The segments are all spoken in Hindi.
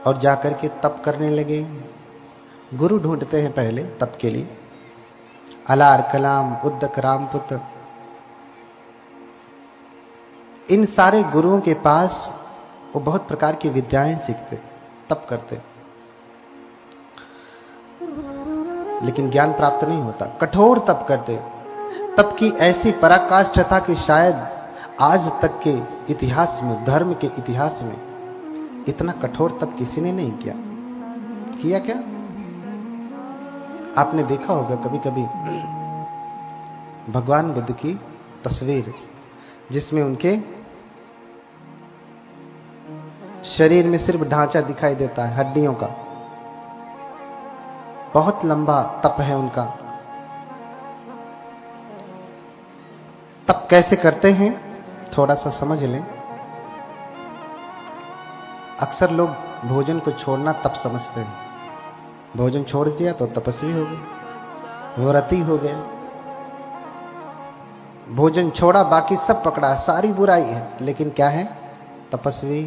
और जाकर के तप करने लगे। गुरु ढूंढते हैं पहले तप के लिए। अलार कलाम उद्दक रामपुत्र, इन सारे गुरुओं के पास वो बहुत प्रकार की विद्याएं सीखते, तप करते, लेकिन ज्ञान प्राप्त नहीं होता। कठोर तप करते। तप की ऐसी पराकाष्ठा कि शायद आज तक के इतिहास में, धर्म के इतिहास में इतना कठोर तप किसी ने नहीं किया। किया क्या? आपने देखा होगा कभी कभी भगवान बुद्ध की तस्वीर, जिसमें उनके शरीर में सिर्फ ढांचा दिखाई देता है हड्डियों का। बहुत लंबा तप है उनका। तप कैसे करते हैं थोड़ा सा समझ लें। अक्सर लोग भोजन को छोड़ना तप समझते हैं। भोजन छोड़ दिया तो तपस्वी हो गए, व्रती हो गए। भोजन छोड़ा, बाकी सब पकड़ा, सारी बुराई है, लेकिन क्या है? तपस्वी।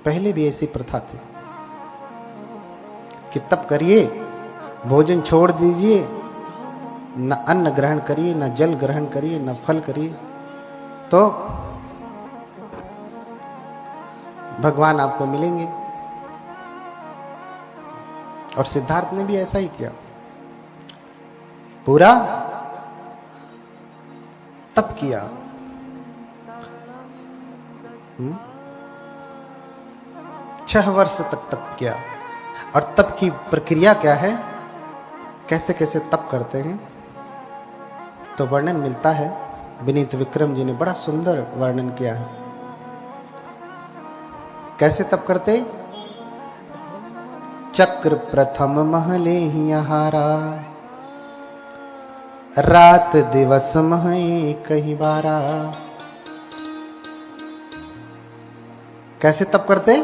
पहले भी ऐसी प्रथा थी कि तप करिए, भोजन छोड़ दीजिए, न अन्न ग्रहण करिए, न जल ग्रहण करिए, न फल करिए, तो भगवान आपको मिलेंगे। और सिद्धार्थ ने भी ऐसा ही किया। पूरा तप किया। 6 वर्ष तक तप किया। और तप की प्रक्रिया क्या है, कैसे कैसे तप करते हैं, तो वर्णन मिलता है। विनीत विक्रम जी ने बड़ा सुंदर वर्णन किया है। कैसे तप करते? चक्र प्रथम महले ही हारा, रात दिवस मह कहीं बारा। कैसे तप करते?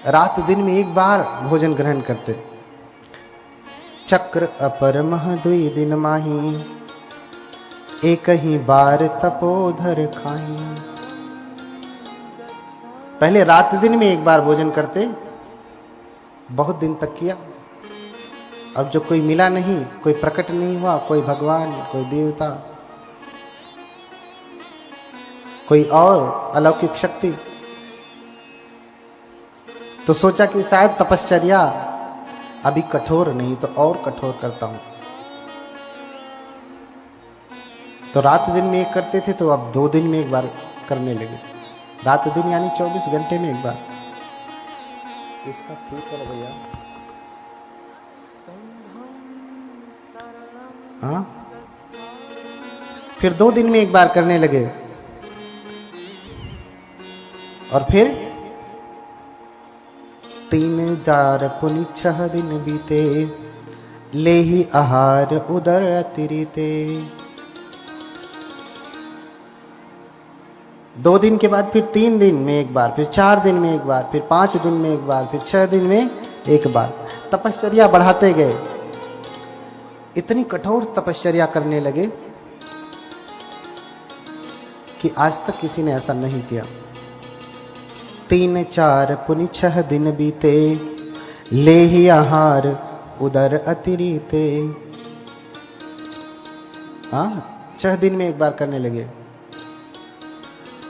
रात दिन में एक बार भोजन ग्रहण करते। चक्र अपर मह दुई दिन माही, एक ही बार तपोधर खाही। पहले रात दिन में एक बार भोजन करते, बहुत दिन तक किया। अब जो कोई मिला नहीं, कोई प्रकट नहीं हुआ, कोई भगवान, कोई देवता, कोई और अलौकिक शक्ति, तो सोचा कि शायद तपश्चर्या अभी कठोर नहीं, तो और कठोर करता हूं। तो रात दिन में एक करते थे, तो अब 2 दिन में एक बार करने लगे। रात दिन यानी 24 घंटे में एक बार। इसका ठीक करो भैया। हाँ, फिर 2 दिन में एक बार करने लगे। और फिर 3 4 पुनि 6 दिन बीते, ले ही आहार उदर अतिरिते। 2 दिन के बाद फिर 3 दिन में एक बार, फिर 4 दिन में एक बार, फिर 5 दिन में एक बार, फिर 6 दिन में एक बार। तपश्चर्या बढ़ाते गए। इतनी कठोर तपश्चर्या करने लगे कि आज तक किसी ने ऐसा नहीं किया। 3 4 पुनि 6 दिन बीते, ले ही आहार उदर अतिरिते। हाँ, 6 दिन में एक बार करने लगे।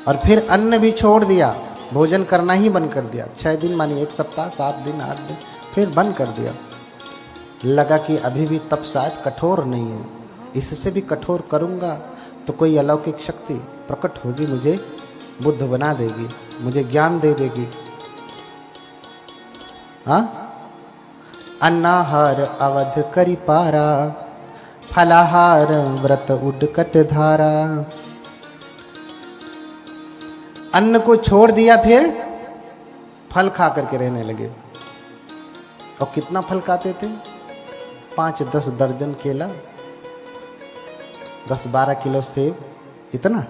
और फिर अन्न भी छोड़ दिया, भोजन करना ही बंद कर दिया। 6 दिन मानी 1 सप्ताह, 7 दिन, 8 दिन, फिर बंद कर दिया। लगा कि अभी भी तप शायद कठोर नहीं है, इससे भी कठोर करूंगा तो कोई अलौकिक शक्ति प्रकट होगी, मुझे बुद्ध बना देगी, मुझे ज्ञान दे देगी। हाँ, अन्नाहार अवध करी पारा, फलाहार व्रत उडकट धारा। अन्न को छोड़ दिया, फिर फल खा करके रहने लगे। और कितना फल खाते थे? 5-10 दर्जन केला, 10-12 किलो सेब, इतना।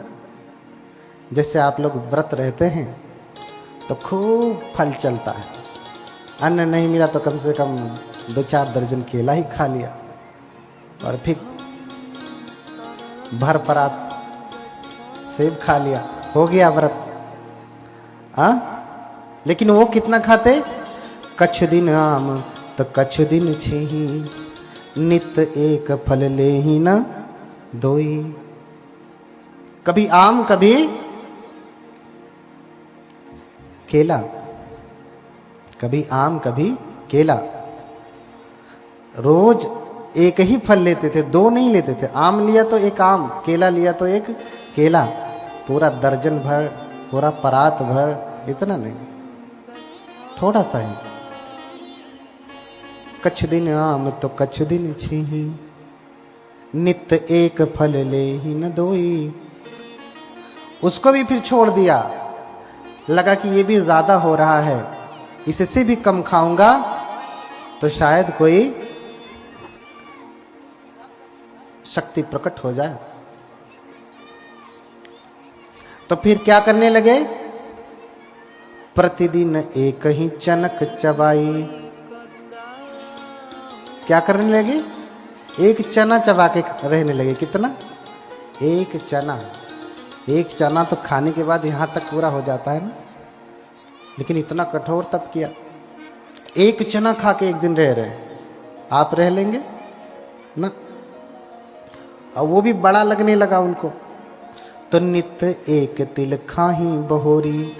जैसे आप लोग व्रत रहते हैं तो खूब फल चलता है। अन्न नहीं मिला तो कम से कम 2-4 दर्जन केला ही खा लिया, और फिर भर परात सेब खा लिया, हो गया व्रत। हाँ, लेकिन वो कितना खाते? कछु दिन आम तो कछु दिन छेही, नित एक फल ले ही न दोई। कभी आम कभी केला, कभी आम कभी केला। रोज एक ही फल लेते थे, दो नहीं लेते थे। आम लिया तो एक आम, केला लिया तो एक केला। पूरा दर्जन भर, पूरा परात भर, इतना नहीं, थोड़ा सा ही। कछु दिन आम तो कछु दिन छेही, नित एक फल ले ही न दोई। उसको भी फिर छोड़ दिया, लगा कि ये भी ज्यादा हो रहा है, इससे भी कम खाऊंगा तो शायद कोई शक्ति प्रकट हो जाए। तो फिर क्या करने लगे? प्रतिदिन एक ही चनक चबाई। क्या करने लगे? एक चना चबा के रहने लगे। कितना? एक चना। एक चना तो खाने के बाद यहां तक पूरा हो जाता है ना, लेकिन इतना कठोर तब किया। एक चना खा के एक दिन रह रहे, आप रह लेंगे ना? और वो भी बड़ा लगने लगा उनको। तो नित एक तिल खाही बहोरी,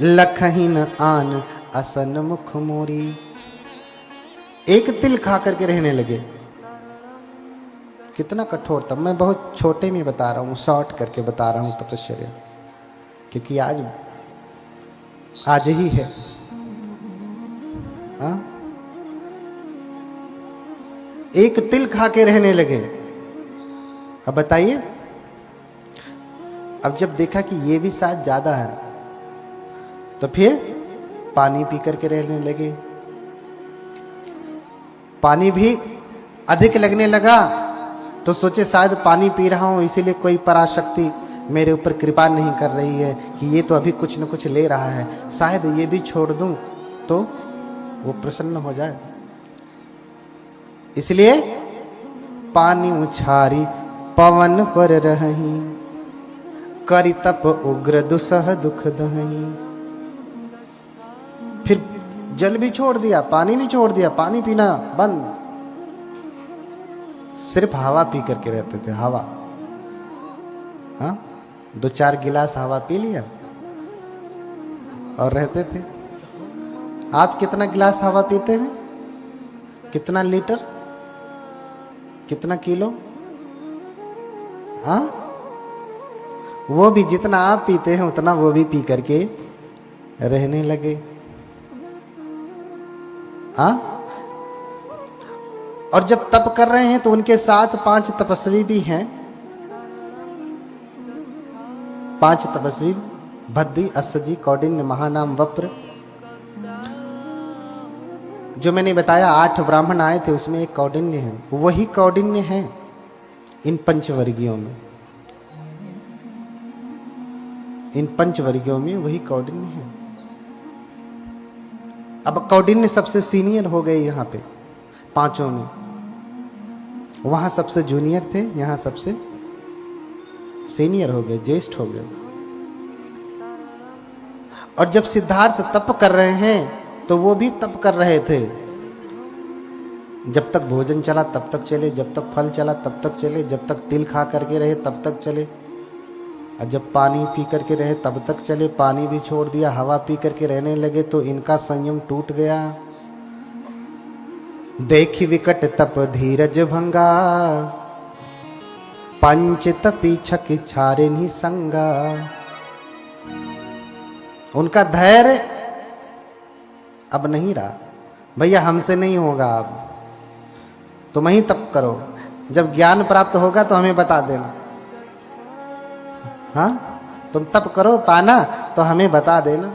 लखही न आन असन मुख मोरी। एक तिल खा करके रहने लगे। कितना कठोर था। मैं बहुत छोटे में बता रहा हूँ, शॉर्ट करके बता रहा हूँ तपश्चर्या, क्योंकि आज ही है। हाँ? एक तिल खा के रहने लगे। अब बताइए, अब जब देखा कि ये भी शायद ज्यादा है, तो फिर पानी पी करके रहने लगे। पानी भी अधिक लगने लगा तो सोचे शायद पानी पी रहा हूं इसीलिए कोई पराशक्ति मेरे ऊपर कृपा नहीं कर रही है कि ये तो अभी कुछ न कुछ ले रहा है, शायद ये भी छोड़ दूं तो वो प्रसन्न हो जाए। इसलिए पानी उछारी पवन पर रही, करि तप उग्र दुसह दुख दही। फिर जल भी छोड़ दिया, पानी भी छोड़ दिया, पानी पीना बंद, सिर्फ हवा पी करके रहते थे। हवा, हाँ, 2-4 गिलास हवा पी लिया और रहते थे। आप कितना गिलास हवा पीते हैं? कितना लीटर? कितना किलो? हाँ, वो भी जितना आप पीते हैं उतना वो भी पी करके रहने लगे। हाँ, और जब तप कर रहे हैं तो उनके साथ 5 तपस्वी भी हैं। 5 तपस्वी, भद्दी, अस्सजी, कौंडिन्य, महानाम, वप्र। जो मैंने बताया 8 ब्राह्मण आए थे, उसमें एक कौंडिन्य है। वही कौंडिन्य है इन पंचवर्गीयों में। इन पंचवर्गीयों में वही कौंडिन्य है। अब कौंडिन्य सबसे सीनियर हो गए यहां पे 5 में। वहां सबसे जूनियर थे, यहां सबसे सीनियर हो गए, ज्येष्ठ हो गए। और जब सिद्धार्थ तप कर रहे हैं तो वो भी तप कर रहे थे। जब तक भोजन चला तब तक चले, जब तक फल चला तब तक चले, जब तक तिल खा करके रहे तब तक चले, और जब पानी पी करके रहे तब तक चले। पानी भी छोड़ दिया, हवा पी करके रहने लगे तो इनका संयम टूट गया। देखी विकट तप धीरज भंगा, पंच तपी छक छारे नि संगा। उनका धैर्य अब नहीं रहा। भैया हमसे नहीं होगा, अब तुम ही तप करो, जब ज्ञान प्राप्त होगा तो हमें बता देना। हाँ, तुम तप करो, पाना तो हमें बता देना।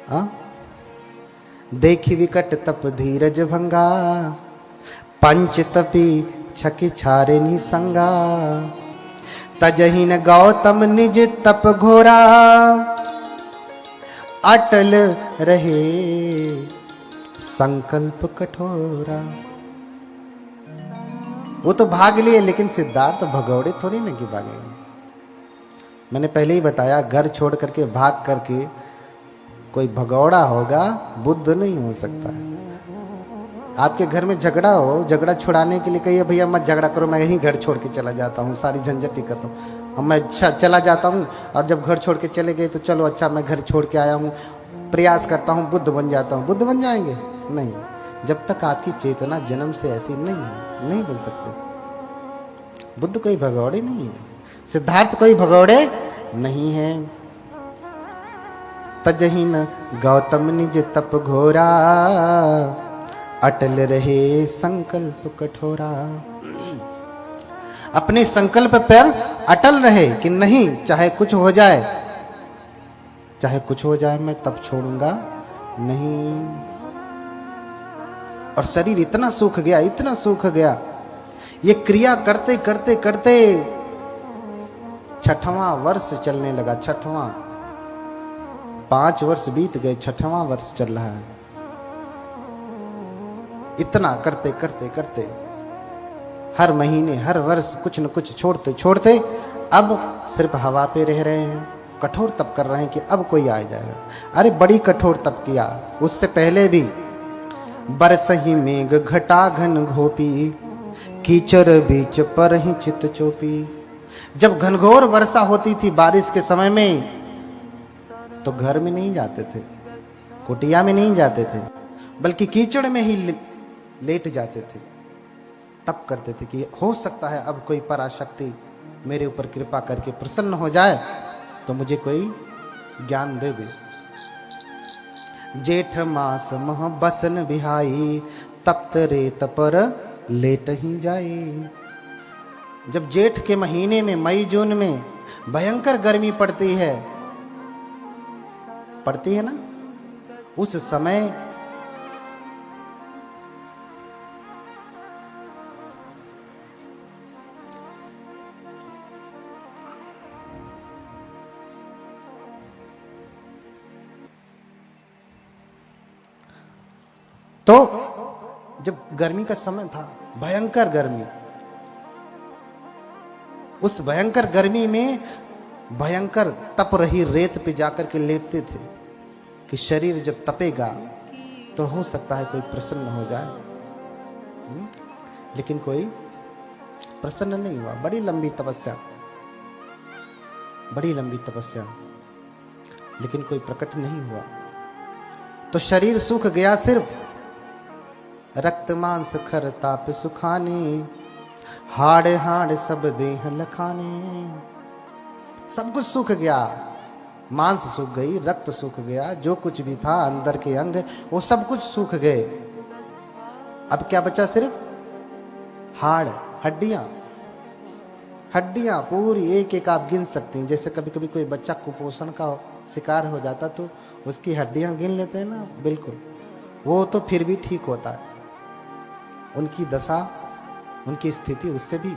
हाँ, देखी विकट तप धीरज भंगा, पंच तपी छकी छारे नि संगा। तजहि न गौतम निज तप घोरा, अटल रहे संकल्प कठोरा। वो तो भाग लिए, लेकिन सिद्धार्थ भगौड़े थोड़ी ना कि भागे। मैंने पहले ही बताया, घर छोड़ करके भाग करके कोई भगौड़ा होगा, बुद्ध नहीं हो सकता है। आपके घर में झगड़ा हो, झगड़ा छुड़ाने के लिए कहिए भैया मत झगड़ा करो, मैं यहीं घर छोड़ के चला जाता हूँ, सारी झंझट ही खत्म, अब मैं चला जाता हूँ। और जब घर छोड़ के चले गए तो चलो अच्छा मैं घर छोड़ के आया हूँ, प्रयास करता हूँ बुद्ध बन जाता हूँ। बुद्ध बन जाएंगे? नहीं, जब तक आपकी चेतना जन्म से ऐसी नहीं बन सकते। बुद्ध कोई भगौड़े नहीं है, सिद्धार्थ कोई भगौड़े नहीं है। तजहि न गौतम निज तप घोरा, अटल रहे संकल्प कठोरा। अपने संकल्प पर अटल रहे कि नहीं, चाहे कुछ हो जाए, चाहे कुछ हो जाए मैं तप छोड़ूंगा नहीं। और शरीर इतना सूख गया, इतना सूख गया, ये क्रिया करते करते करते 6वां वर्ष चलने लगा। 6वां, 5 वर्ष बीत गए, 6वां वर्ष चल रहा है। इतना करते करते करते हर महीने हर वर्ष कुछ न कुछ छोड़ते छोड़ते अब सिर्फ हवा पे रह रहे हैं। कठोर तप कर रहे हैं कि अब कोई आ जाएगा। अरे बड़ी कठोर तप किया, उससे पहले भी बरसही मेघ घटा घन घोपी, कीचड़ बीच पर ही चित चोपी। जब घनघोर वर्षा होती थी बारिश के समय में, तो घर में नहीं जाते थे, कुटिया में नहीं जाते थे, बल्कि कीचड़ में ही लेट जाते थे। तप करते थे कि हो सकता है अब कोई पराशक्ति मेरे ऊपर कृपा करके प्रसन्न हो जाए तो मुझे कोई ज्ञान दे दे। जेठ मास मह बसन बिहाई, तप्त रेत पर लेट ही जाए। जब जेठ के महीने में मई जून में भयंकर गर्मी पड़ती है ना, उस समय तो जब गर्मी का समय था, भयंकर गर्मी, उस भयंकर गर्मी में भयंकर तप रही रेत पे जाकर के लेटते थे कि शरीर जब तपेगा तो हो सकता है कोई प्रसन्न हो जाए। लेकिन कोई प्रसन्न नहीं हुआ। बड़ी लंबी तपस्या, बड़ी लंबी तपस्या, लेकिन कोई प्रकट नहीं हुआ। तो शरीर सूख गया, सिर्फ रक्त मांस खर ताप सुखाने, हाड़ हाड़ सब देह लखाने। सब कुछ सूख गया, मांस सूख गई, रक्त सूख गया, जो कुछ भी था अंदर के अंग वो सब कुछ सूख गए। अब क्या बचा? सिर्फ हाड़, हड्डियां। हड्डियां पूरी एक एक आप गिन सकती हैं। जैसे कभी कभी कोई बच्चा कुपोषण का शिकार हो जाता तो उसकी हड्डियां गिन लेते हैं ना, बिल्कुल वो तो फिर भी ठीक होता है। उनकी दशा, उनकी स्थिति उससे भी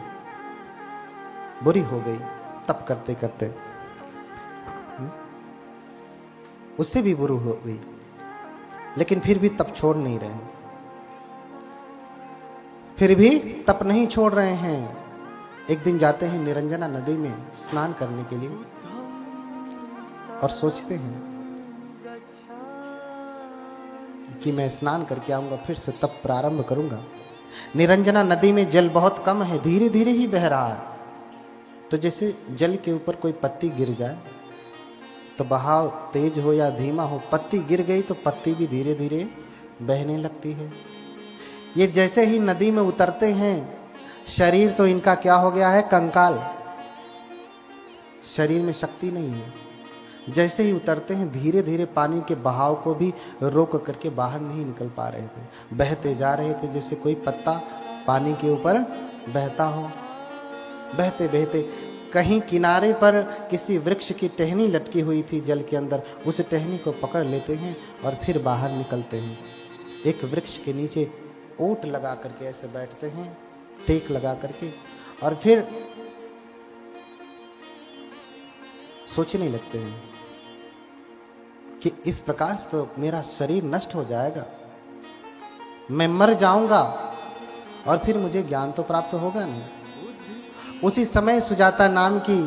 बुरी हो गई तप करते करते, उससे भी बुरी हो गई। लेकिन फिर भी तप छोड़ नहीं रहे, फिर भी तप नहीं छोड़ रहे हैं। एक दिन जाते हैं निरंजना नदी में स्नान करने के लिए और सोचते हैं कि मैं स्नान करके आऊंगा, फिर से तप प्रारंभ करूंगा। निरंजना नदी में जल बहुत कम है, धीरे धीरे ही बह रहा है। तो जैसे जल के ऊपर कोई पत्ती गिर जाए तो बहाव तेज हो या धीमा हो, पत्ती गिर गई तो पत्ती भी धीरे धीरे बहने लगती है। ये जैसे ही नदी में उतरते हैं, शरीर तो इनका क्या हो गया है? कंकाल, शरीर में शक्ति नहीं है। जैसे ही उतरते हैं, धीरे धीरे पानी के बहाव को भी रोक करके बाहर नहीं निकल पा रहे थे, बहते जा रहे थे जैसे कोई पत्ता पानी के ऊपर बहता हो। बहते बहते कहीं किनारे पर किसी वृक्ष की टहनी लटकी हुई थी जल के अंदर, उस टहनी को पकड़ लेते हैं और फिर बाहर निकलते हैं। एक वृक्ष के नीचे ओट लगा करके ऐसे बैठते हैं, टेक लगा करके, और फिर सोचने लगते हैं कि इस प्रकार से तो मेरा शरीर नष्ट हो जाएगा, मैं मर जाऊंगा और फिर मुझे ज्ञान तो प्राप्त होगा नहीं। उसी समय सुजाता नाम की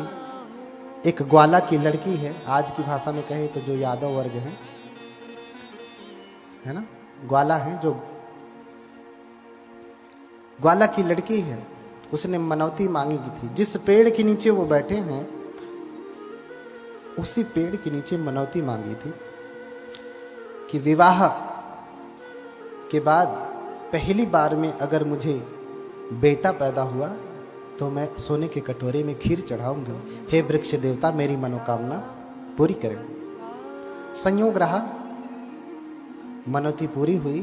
एक ग्वाला की लड़की है, आज की भाषा में कहे तो जो यादव वर्ग है, है ना, ग्वाला है, जो ग्वाला की लड़की है, उसने मनौती मांगी की थी। जिस पेड़ के नीचे वो बैठे हैं उसी पेड़ के नीचे मनौती मांगी थी कि विवाह के बाद पहली बार में अगर मुझे बेटा पैदा हुआ तो मैं सोने के कटोरे में खीर चढ़ाऊंगी। हे वृक्ष देवता, मेरी मनोकामना पूरी करें। संयोग रहा, मनौती पूरी हुई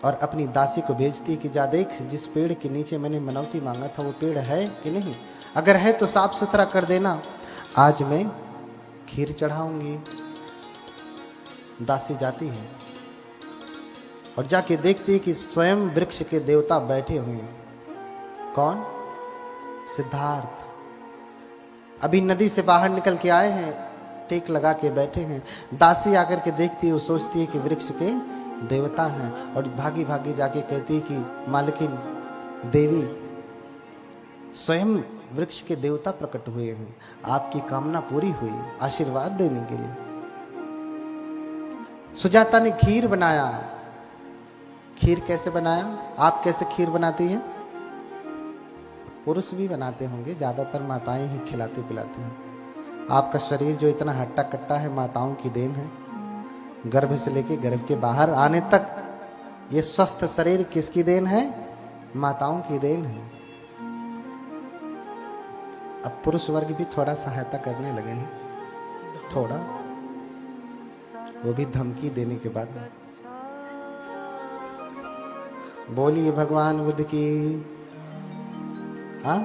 और अपनी दासी को भेजती कि जा देख, जिस पेड़ के नीचे मैंने मनौती मांगा था वो पेड़ है कि नहीं, अगर है तो साफ सुथरा कर देना, आज मैं खीर चढ़ाऊंगी। दासी जाती है और जाके देखती है कि स्वयं वृक्ष के देवता बैठे हुए हैं। कौन? सिद्धार्थ। अभी नदी से बाहर निकल के आए हैं, टेक लगा के बैठे हैं। दासी आकर के देखती है, वो सोचती है कि वृक्ष के देवता हैं और भागी भागी जाके कहती है कि मालकिन देवी, स्वयं वृक्ष के देवता प्रकट हुए हैं, आपकी कामना पूरी हुई, आशीर्वाद देने के लिए। सुजाता ने खीर बनाया। खीर कैसे बनाया? आप कैसे खीर बनाती हैं? पुरुष भी बनाते होंगे, ज्यादातर माताएं ही खिलाती पिलाती हैं। आपका शरीर जो इतना हट्टा कट्टा है, माताओं की देन है। गर्भ से लेके गर्भ के बाहर आने तक ये स्वस्थ शरीर किसकी देन है? माताओं की देन है। अब पुरुष वर्ग भी थोड़ा सहायता करने लगे हैं, थोड़ा, वो भी धमकी देने के बाद। बोलिए भगवान बुद्ध की। हाँ,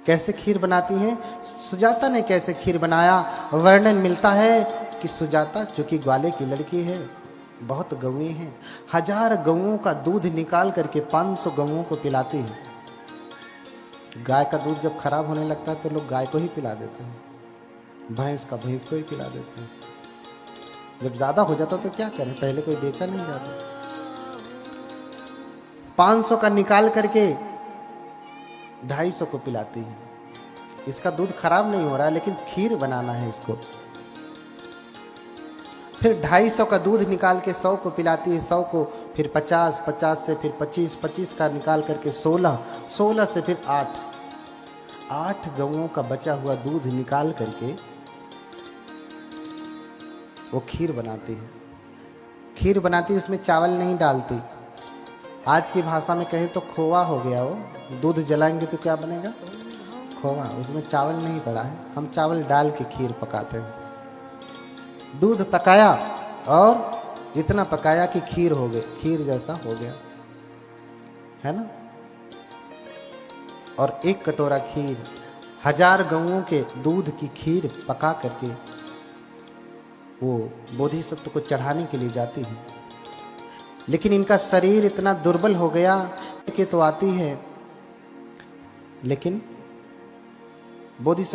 कैसे खीर बनाती हैं? सुजाता ने कैसे खीर बनाया, वर्णन मिलता है कि सुजाता, जो कि ग्वाले की लड़की है, बहुत गौएं हैं, 1000 गौओं का दूध निकाल करके 500 गौओं को पिलाती है। गाय का दूध जब खराब होने लगता है तो लोग गाय को ही पिला देते हैं, भैंस का भैंस को ही पिला देते हैं। जब ज्यादा हो जाता तो क्या करें, पहले कोई बेचा नहीं जाता। 500 का निकाल करके 250 को पिलाती है। इसका दूध खराब नहीं हो रहा है, लेकिन खीर बनाना है इसको। फिर 250 का दूध निकाल के 100 को पिलाती है, 100 को फिर 50, 50 से फिर 25, 25 का निकाल करके 16, 16 से फिर 8 गौओं का बचा हुआ दूध निकाल करके वो खीर बनाती है। खीर बनाती है, उसमें चावल नहीं डालती। आज की भाषा में कहें तो खोवा हो गया वो। दूध जलाएंगे तो क्या बनेगा? खोवा। उसमें चावल नहीं पड़ा है, हम चावल डाल के खीर पकाते हैं। दूध पकाया और इतना पकाया कि खीर हो गई, खीर जैसा हो गया, है ना। और 1 कटोरा खीर, 1000 गौओं के दूध की खीर पका करके वो बोधिसत्व को चढ़ाने के लिए जाती है। लेकिन इनका शरीर इतना दुर्बल हो गया कि तो आती है, लेकिन बोधिसत्व